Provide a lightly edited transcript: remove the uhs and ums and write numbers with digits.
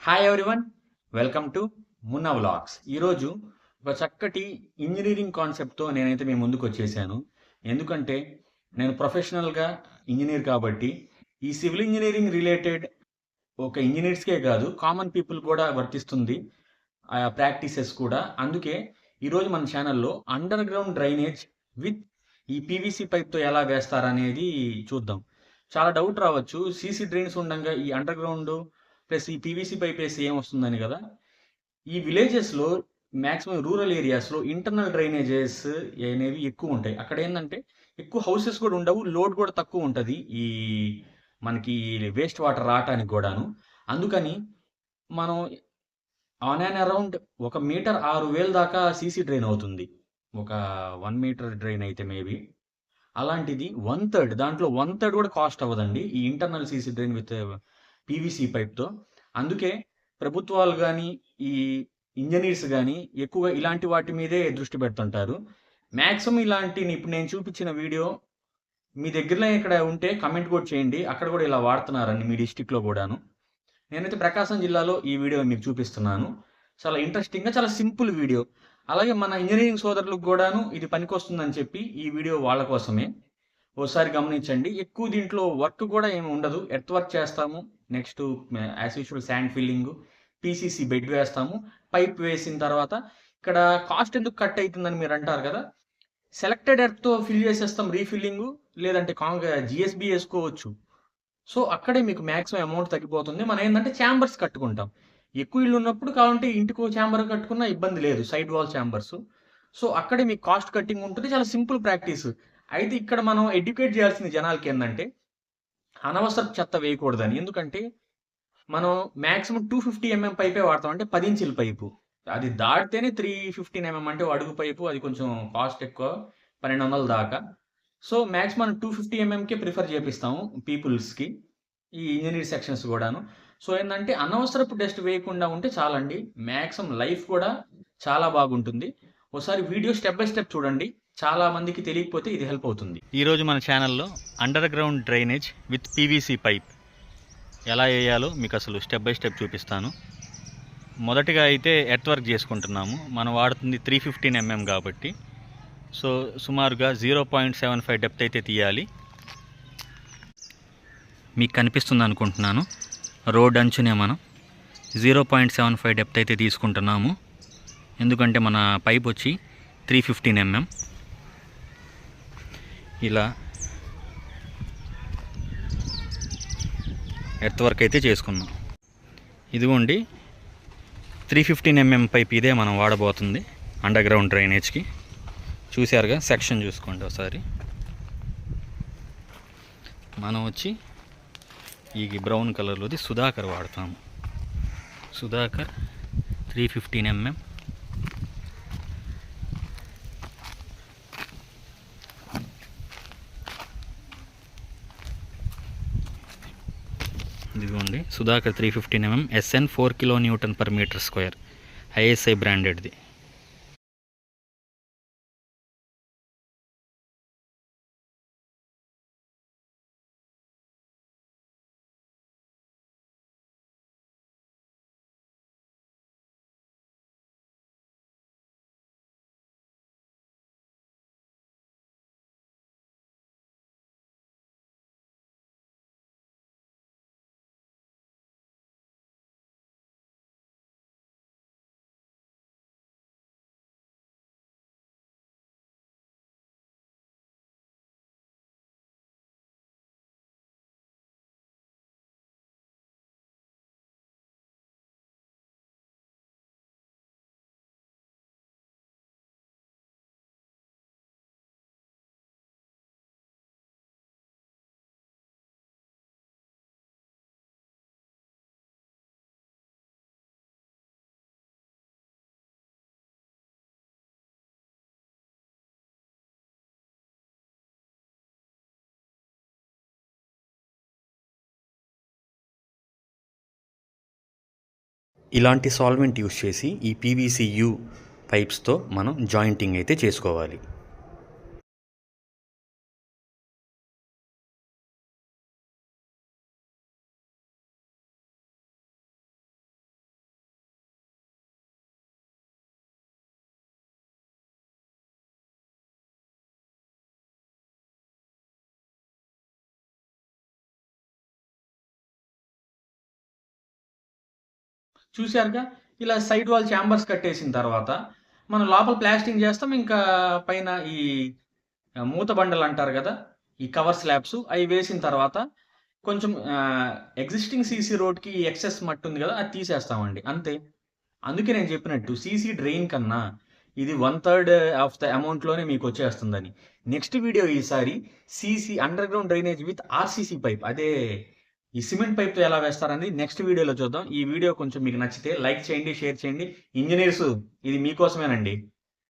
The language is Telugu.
Hi everyone, welcome to Munna vlogs. ఈరోజు ఒక చక్కటి ఇంజనీరింగ్ కాన్సెప్ట్తో నేనైతే మీ ముందుకు వచ్చేసాను. ఎందుకంటే నేను ప్రొఫెషనల్గా ఇంజనీర్ కాబట్టి ఈ సివిల్ ఇంజనీరింగ్ రిలేటెడ్ ఒక ఇంజనీర్స్కే కాదు, కామన్ పీపుల్ కూడా వర్తిస్తుంది ఆ ప్రాక్టీసెస్ కూడా. అందుకే ఈరోజు మన ఛానల్లో అండర్ గ్రౌండ్ డ్రైనేజ్ విత్ ఈ పీవీసీ పైప్తో ఎలా వేస్తారనేది చూద్దాం. చాలా డౌట్ రావచ్చు, సీసీ డ్రైన్స్ ఉండగా ఈ అండర్ గ్రౌండ్ ప్లస్ ఈ పీవీసీ పైప్ వేసి ఏమొస్తుందని కదా. ఈ విలేజెస్లో మ్యాక్సిమం రూరల్ ఏరియాస్లో ఇంటర్నల్ డ్రైనేజెస్ అనేవి ఎక్కువ ఉంటాయి. అక్కడ ఏంటంటే ఎక్కువ హౌసెస్ కూడా ఉండవు, లోడ్ కూడా తక్కువ ఉంటుంది ఈ మనకి వేస్ట్ వాటర్ రావటానికి కూడాను. అందుకని మనం ఆన్ అండ్ అరౌండ్ 1 మీటర్ 6,000 దాకా సీసీ డ్రైన్ అవుతుంది. ఒక 1 మీటర్ డ్రైన్ అయితే మేబీ. అలాంటిది వన్ థర్డ్, దాంట్లో వన్ థర్డ్ కూడా కాస్ట్ అవ్వదండి ఈ internal CC drain with PVC పైప్తో. అందుకే ప్రభుత్వాలు కానీ ఈ ఇంజనీర్స్ కానీ ఎక్కువగా ఇలాంటి వాటి మీదే దృష్టి పెడుతుంటారు. మ్యాక్సిమం ఇలాంటి ఇప్పుడు నేను చూపించిన వీడియో మీ దగ్గరలో ఇక్కడ ఉంటే కమెంట్ కూడా చేయండి, అక్కడ కూడా ఇలా వాడుతున్నారని మీ డిస్టిక్లో కూడాను. నేనైతే ప్రకాశం జిల్లాలో ఈ వీడియో మీకు చూపిస్తున్నాను. చాలా ఇంట్రెస్టింగ్గా, చాలా సింపుల్ వీడియో. అలాగే మన ఇంజనీరింగ్ సోదరులకు కూడాను ఇది పనికొస్తుందని చెప్పి ఈ వీడియో వాళ్ళ కోసమే. ఓసారి గమనించండి. ఎక్కువ దీంట్లో వర్క్ కూడా ఏమి ఉండదు. ఎర్త్ వర్క్ చేస్తాము, next as usual sand filling, PCC bed వేస్తాము, పైప్ వేసిన తర్వాత ఇక్కడ కాస్ట్ ఎందుకు కట్ అవుతుందని మీరు అంటారు కదా. సెలెక్టెడ్ ఎర్త్తో ఫిల్ చేసేస్తాం రీఫిల్లింగ్, లేదంటే జిఎస్బి వేసుకోవచ్చు. సో అక్కడే మీకు మ్యాక్సిమం అమౌంట్ తగ్గిపోతుంది. మనం ఏంటంటే ఛాంబర్స్ కట్టుకుంటాం. ఎక్కువ ఇల్లు ఉన్నప్పుడు కావాలంటే ఇంటికో ఛాంబర్ కట్టుకున్నా ఇబ్బంది లేదు, సైడ్ వాల్ ఛాంబర్స్. సో అక్కడే మీకు కాస్ట్ కట్టింగ్ ఉంటుంది. చాలా సింపుల్ ప్రాక్టీస్. అయితే ఇక్కడ మనం ఎడ్యుకేట్ చేయాల్సిన జనాలకి ఏంటంటే అనవసర చెత్త వేయకూడదని. ఎందుకంటే మనం మ్యాక్సిమం 250 mm పైపే వాడతాం, అంటే 10 ఇంచుల పైపు. అది దాటితేనే 315 mm, అంటే అడుగు పైపు, అది కొంచెం కాస్ట్ ఎక్కువ, 1200 దాకా. సో మ్యాక్సిమం 250 mmకే ప్రిఫర్ చేపిస్తాము పీపుల్స్కి, ఈ ఇంజనీర్ సెక్షన్స్ కూడాను. సో ఏంటంటే అనవసరపు డస్ట్ వేయకుండా ఉంటే చాలండి, మ్యాక్సిమం లైఫ్ కూడా చాలా బాగుంటుంది. ఒకసారి వీడియో స్టెప్ బై స్టెప్ చూడండి, చాలా మందికి తెలియకపోతే ఇది హెల్ప్ అవుతుంది. ఈరోజు మన ఛానల్లో under ground drainage with PVC pipe ఎలా వేయాలో మీకు అసలు స్టెప్ బై స్టెప్ చూపిస్తాను. మొదటిగా అయితే ఎర్త్ వర్క్ చేసుకుంటున్నాము. మనం వాడుతుంది 315 mm కాబట్టి, సో సుమారుగా 0.75 డెప్త్ అయితే తీయాలి. మీకు కనిపిస్తుంది అనుకుంటున్నాను, రోడ్ అంచునే మనం 0.75 డెప్త్ అయితే తీసుకుంటున్నాము. ఎందుకంటే మన పైప్ వచ్చి 315 mm. ఇలా ఎర్త్ వర్క్ అయితే చేసుకున్నాం. ఇదిగోండి 315 mm పైప్, ఇదే మనం వాడబోతుంది అండర్ గ్రౌండ్ డ్రైనేజ్కి. చూశారుగా, సెక్షన్ చూసుకోండి ఒకసారి. మనం వచ్చి ఈ బ్రౌన్ కలర్లోది సుధాకర్ వాడతాము. సుధాకర్ 315 mm. ఇదిగోండి Sudhakar 315 mm SN 4 kN/m², ISI బ్రాండెడ్ది. ఇలాంటి సాల్వెంట్ యూస్ చేసి ఈ పీవీసీ పైప్స్తో మనం జాయింటింగ్ అయితే చేసుకోవాలి. చూసారుగా ఇలా సైడ్ వాల్ ఛాంబర్స్ కట్టేసిన తర్వాత మనం లోపల ప్లాస్టింగ్ చేస్తాం. ఇంకా పైన ఈ మూత బండలు అంటారు కదా, ఈ కవర్ స్లాబ్స్ అవి వేసిన తర్వాత కొంచెం ఎగ్జిస్టింగ్ సీసీ రోడ్కి ఎక్సెస్ మట్టి ఉంది కదా, అది తీసేస్తామండి అంతే. అందుకే నేను చెప్పినట్టు సీసీ డ్రైన్ కన్నా ఇది 1/3 ఆఫ్ ద అమౌంట్లోనే మీకు వచ్చేస్తుందని. నెక్స్ట్ వీడియో ఈసారి CC under ground drainage with RCC pipe, అదే ఈ సిమెంట్ పైప్తో ఎలా వేస్తారనేది నెక్స్ట్ వీడియోలో చూద్దాం. ఈ వీడియో కొంచెం మీకు నచ్చితే లైక్ చేయండి, షేర్ చేయండి. ఇంజనీర్స్, ఇది మీకోసమేనండి.